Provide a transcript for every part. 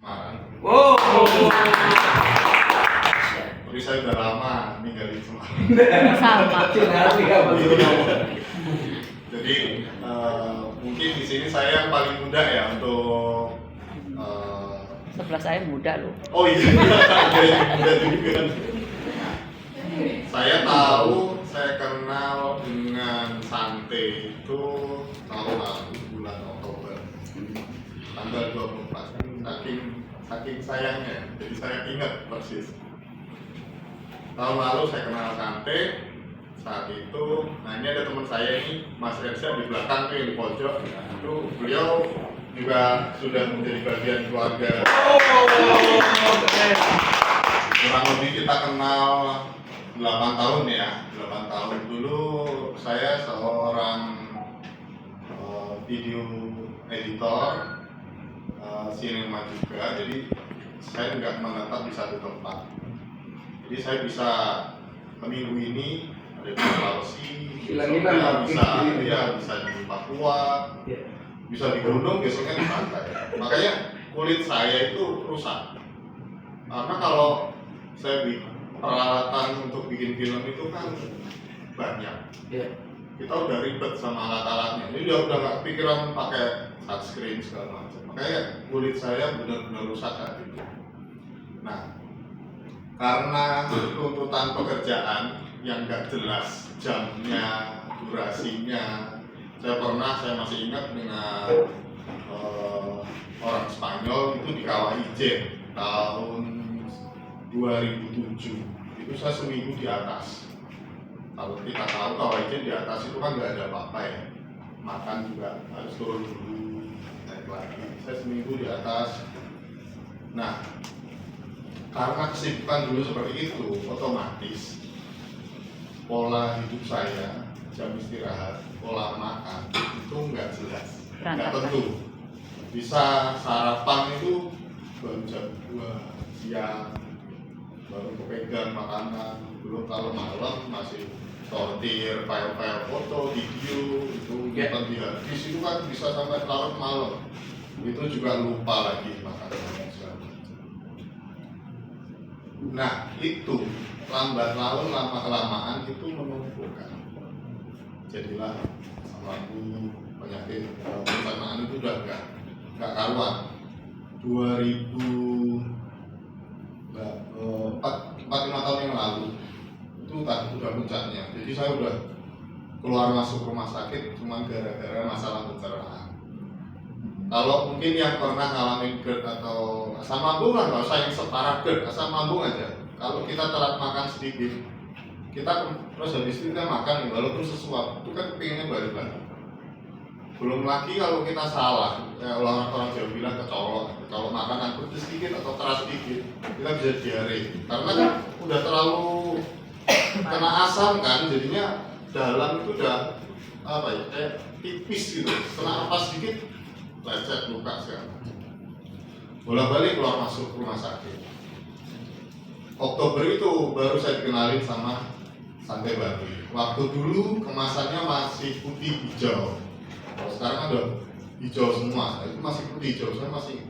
Semarang. Wow. Tapi saya udah lama ninggalin Semarang. Sama. Jadi mungkin di sini saya yang paling muda ya untuk Sebelah saya muda loh. oh iya, muda juga. Saya tahu, saya kenal dengan Santai itu tahun lalu bulan Oktober tanggal 24. Saking sayangnya, jadi saya ingat persis. Tahun lalu saya kenal Santai. Saat itu, nah ini ada teman saya ini, Mas Ersa di belakang tuh yang di pojok. Nah, itu beliau juga sudah menjadi bagian keluarga. Kurang lebih kita kenal 8 tahun ya. 8 tahun dulu saya seorang video editor sinema juga, jadi saya nggak menetap di satu tempat. Jadi saya bisa minggu ini ada di Sulawesi, bisa di Papua, bisa di gunung, besoknya di pantai. Makanya kulit saya itu rusak. Karena kalau saya peralatan untuk bikin film itu kan banyak. Kita udah ribet sama alat-alatnya. Jadi udah nggak pikiran pakai touchscreen segala macam. Makanya kulit saya benar-benar rusak saat itu. Nah, karena tuntutan pekerjaan yang nggak jelas jamnya, durasinya, saya masih ingat dengan orang Spanyol itu di Kawah Ijen tahun 2007. Itu saya seminggu di atas. Kalau kita tahu Kawah Ijen di atas itu kan nggak ada apa-apa ya, makan juga harus turun dulu, naik lagi. Saya seminggu di atas. Nah, karena kesibukan dulu seperti itu, otomatis pola hidup saya, jam istirahat, pola makan itu nggak jelas, nggak tentu. Bisa sarapan itu baru jam 2 siang, baru kepegang makanan. Belum kalau malam masih sortir, file-file foto, video, itu nonton di hadis itu kan bisa sampai larut malam. Itu juga lupa lagi makanan. Nah itu lambat laun lama kelamaan itu menumpukan. Jadilah alami penyakit pencernaan itu udah nggak karuan. 4-5 tahun yang lalu itu tadi udah puncaknya. Jadi saya udah keluar masuk rumah sakit cuma gara-gara masalah pencernaan. Kalau mungkin yang pernah ngalamin GERD atau asam lambung lah, nggak usah yang separah GERD, asam lambung aja. Kalau kita telat makan sedikit, kita terus habis itu kita makan, walaupun sesuap, itu kan kepinginnya balik lagi. Belum lagi kalau kita salah, ya orang-orang Jawa bilang kecolok, kalau makanan pedes sedikit atau keras sedikit, kita bisa diare. Karena kan udah terlalu kena asam kan, jadinya dalam itu udah apa ya, kayak tipis gitu, kena apa sedikit lecet, luka segala macam. Bolak-balik keluar masuk rumah sakit. Oktober itu baru saya dikenalin sama Santai Babi. Waktu dulu kemasannya masih putih hijau. Kalau sekarang kan udah hijau semua. Itu masih putih hijau. Saya masih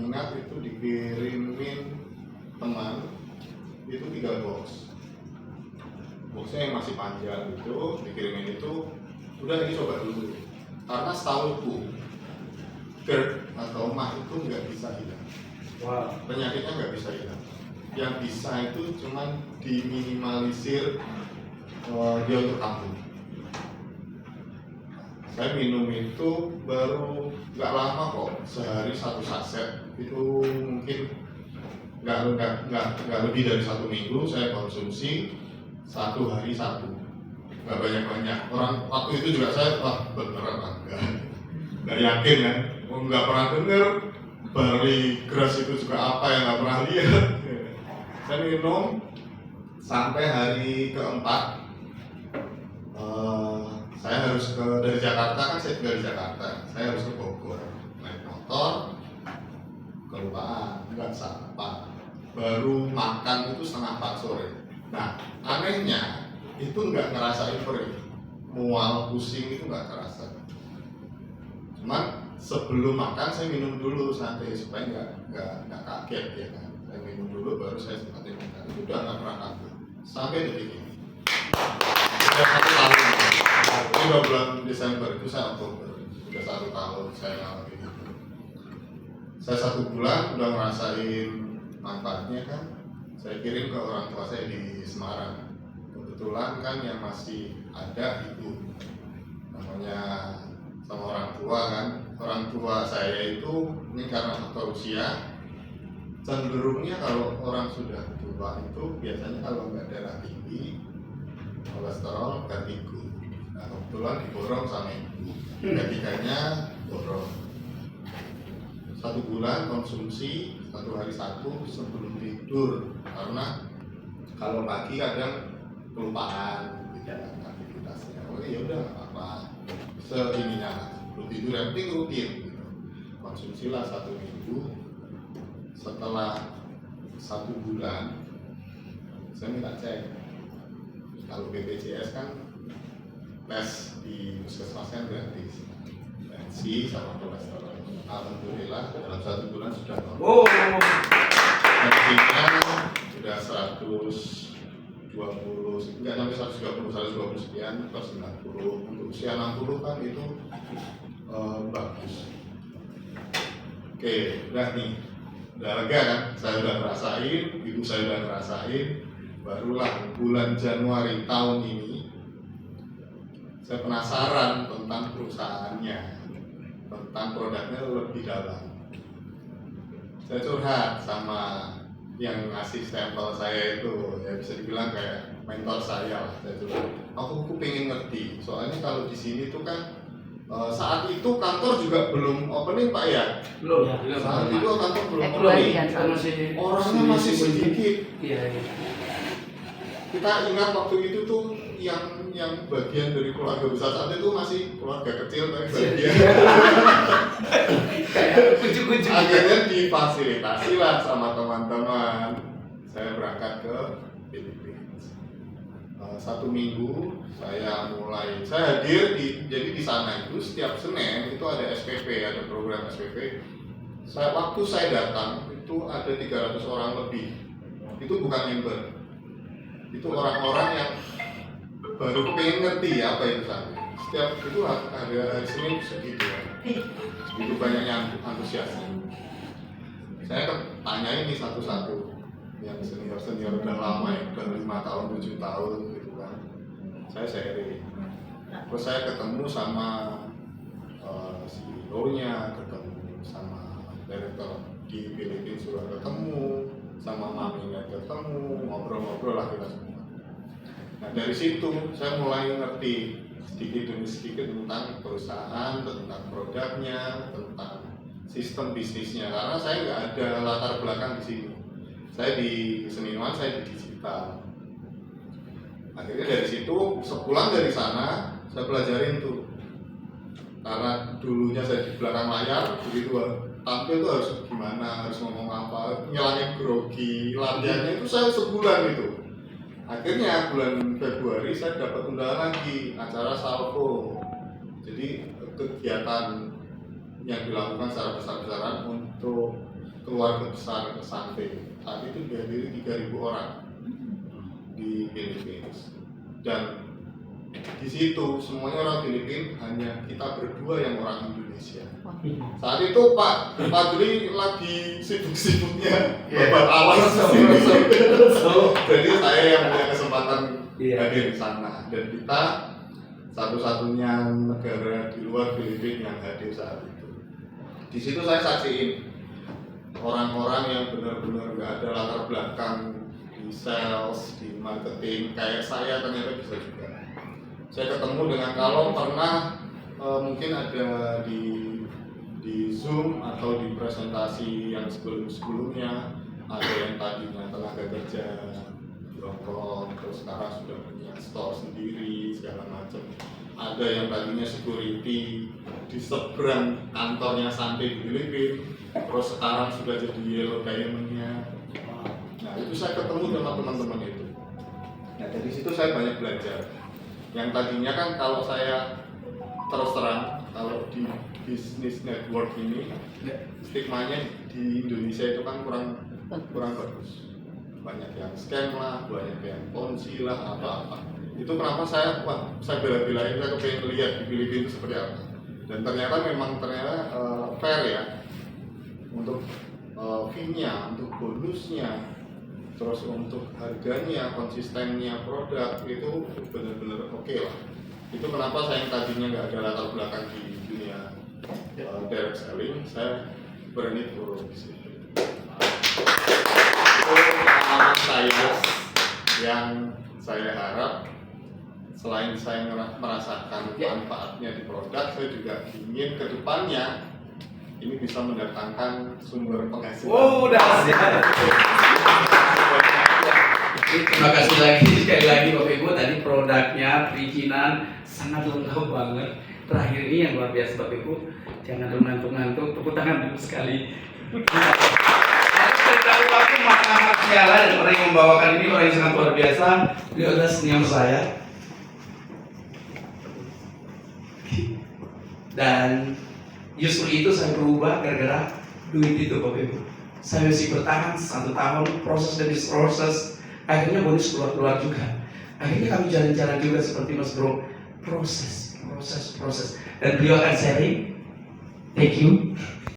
ingat itu dikirimin teman itu 3 box. Boxnya yang masih panjang itu dikirimin itu. Udah ini coba dulu. Karena setahuku GERD atau MAH itu nggak bisa hilang. Penyakitnya nggak bisa hilang. Yang bisa itu cuma diminimalisir dia untuk kambuh. Saya minum itu baru nggak lama kok, sehari 1 saset. Itu mungkin nggak lebih dari 1 minggu saya konsumsi 1 hari 1. Nggak banyak-banyak. Orang waktu itu juga saya beneran nggak yakin ya, nggak pernah dengar barley grass itu juga apa yang nggak pernah lihat. Saya minum sampai hari keempat. Saya harus dari Jakarta, kan saya tinggal di Jakarta, saya harus ke Bogor naik motor, kelupaan, nggak sarapan, baru makan itu setengah 4 sore. Nah anehnya itu nggak ngerasain perih, mual, pusing itu nggak terasa. Cuman sebelum makan saya minum dulu santai supaya nggak kaget ya kan. Saya minum dulu baru saya sempat makan. Itu udah nggak pernah kaget sampai detik ini. Sudah 1 tahun. Ini udah bulan Desember itu saya Oktober. Sudah 1 tahun saya ngalamin itu. Saya 1 bulan udah ngerasain manfaatnya kan. Saya kirim ke orang tua saya di Semarang. Kebetulan kan yang masih ada ibu namanya sama orang tua kan. Orang tua saya itu ini karena faktor usia cenderungnya kalau orang sudah tua itu biasanya kalau nggak darah tinggi, kolesterol, vertigo. Nah kebetulan diborong sama ibu, ketiganya borong. 1 bulan konsumsi 1 hari 1 sebelum tidur karena kalau pagi kadang kelupaan gitu kan aktivitasnya. Oh ya udah nggak apa-apa. Seininya lah. Sebelum tidur yang penting rutin. Gitu. Konsumsilah 1 minggu. Setelah 1 bulan, saya minta cek. Kalau BPJS kan tes di puskesmas kan gratis. Tensi sama kolesterol. Alhamdulillah dalam 1 bulan sudah normal. Tensinya sudah 120, enggak sampai 120 sekian, plus 90. Untuk usia 60 kan itu bagus. Oke, udah nih, udah lega kan? Saya udah ngerasain, ibu saya udah ngerasain. Barulah bulan Januari tahun ini, saya penasaran tentang perusahaannya, tentang produknya lebih dalam. Saya curhat sama yang ngasih stempel saya itu, ya bisa dibilang kayak mentor saya lah. Saya curhat, aku pengen ngerti, soalnya kalau di sini tuh kan saat itu kantor juga belum opening Pak ya? Belum. Saat itu kantor belum Februari opening, kan orangnya masih sedikit. Iya. Kita ingat waktu itu tuh yang bagian dari keluarga besar saat itu masih keluarga kecil tapi bagian Kayak kucing-kucing. akhirnya difasilitasi lah sama teman-teman. Saya berangkat ke Filipina. 1 minggu saya hadir jadi di sana itu setiap Senin itu ada SPP, ada program SPP. Waktu saya datang itu ada 300 orang lebih. Itu bukan member. Itu orang-orang yang baru pengen ngerti apa itu sampai. Setiap itu ada hari Senin segitu ya. Segitu banyaknya antusiasnya. Saya tanya ini satu-satu yang senior udah lama ya, udah 5 tahun, 7 tahun gitu kan. Saya sharing. Terus saya ketemu sama CEO-nya, ketemu sama direktur di Filipina sudah ketemu, sama maminya ketemu, ngobrol-ngobrol lah kita semua. Nah dari situ saya mulai ngerti sedikit demi sedikit tentang perusahaan, tentang produknya, tentang sistem bisnisnya. Karena saya nggak ada latar belakang di sini. Saya di seniman, saya di digital. Akhirnya dari situ, sepulang dari sana, saya pelajarin tuh. Karena dulunya saya di belakang layar, begitu tampil tuh harus gimana, harus ngomong apa, nyelangin grogi, latihannya itu saya sebulan itu. Akhirnya bulan Februari saya dapat undangan lagi acara Salvo. Jadi kegiatan yang dilakukan secara besar-besaran untuk keluarga besar Santai. Saat itu dihadiri 3.000 orang di Filipina. Dan di situ semuanya orang Filipina, hanya kita berdua yang orang Indonesia. Saat itu Pak Dwi lagi sibuk-sibuknya babat awas. Jadi saya yang punya kesempatan hadir di sana, dan kita satu-satunya negara di luar Filipina yang hadir saat itu. Di situ saya saksiin orang-orang yang benar-benar nggak ada latar belakang di sales, di marketing, kayak saya ternyata bisa juga. Saya ketemu dengan kalau pernah mungkin ada di Zoom atau di presentasi yang sebelumnya, ada yang tadinya tenaga kerja di Hongkong, terus sekarang sudah punya store sendiri segala macam. Ada yang tadinya security di seberang kantornya Santai di Filipina, terus sekarang sudah jadi Yellow Diamond-nya. Nah itu saya ketemu sama teman-teman itu. Nah dari situ saya banyak belajar. Yang tadinya kan kalau saya terus terang kalau di bisnis network ini stigmanya di Indonesia itu kan kurang bagus, banyak yang scam lah, banyak yang ponzi lah, apa-apa. Itu kenapa saya bela-belain, saya kepengen lihat di Filipina itu seperti apa. Dan ternyata fair ya, untuk fee-nya, untuk bonusnya, terus untuk harganya, konsistennya produk itu benar-benar oke lah. Itu kenapa saya yang tadinya nggak ada latar belakang di dunia direct selling, saya berani turun di situ. Itu pengalaman saya yang saya harap selain saya merasakan manfaatnya di produk, saya juga ingin ke depannya ini bisa mendatangkan sumber penghasilan. Oh, udah siap. Terima kasih lagi sekali lagi Bapak Ibu, tadi produknya perizinan sangat lengkap banget. Terakhir ini yang luar biasa Bapak Ibu, jangan dulu ngantuk-ngantuk, tepuk tangan dulu sekali. Dari waktu Maha Siala dan orang yang membawakan ini orang yang sangat luar biasa. Beliau adalah senior saya. Dan justru itu saya berubah gara-gara duit itu Bapak Ibu. Saya masih bertahan 1 tahun, proses demi proses, akhirnya bonus keluar juga. Akhirnya kami jalan-jalan juga seperti Mas Bro, proses. Dan beliau akan sharing. Thank you.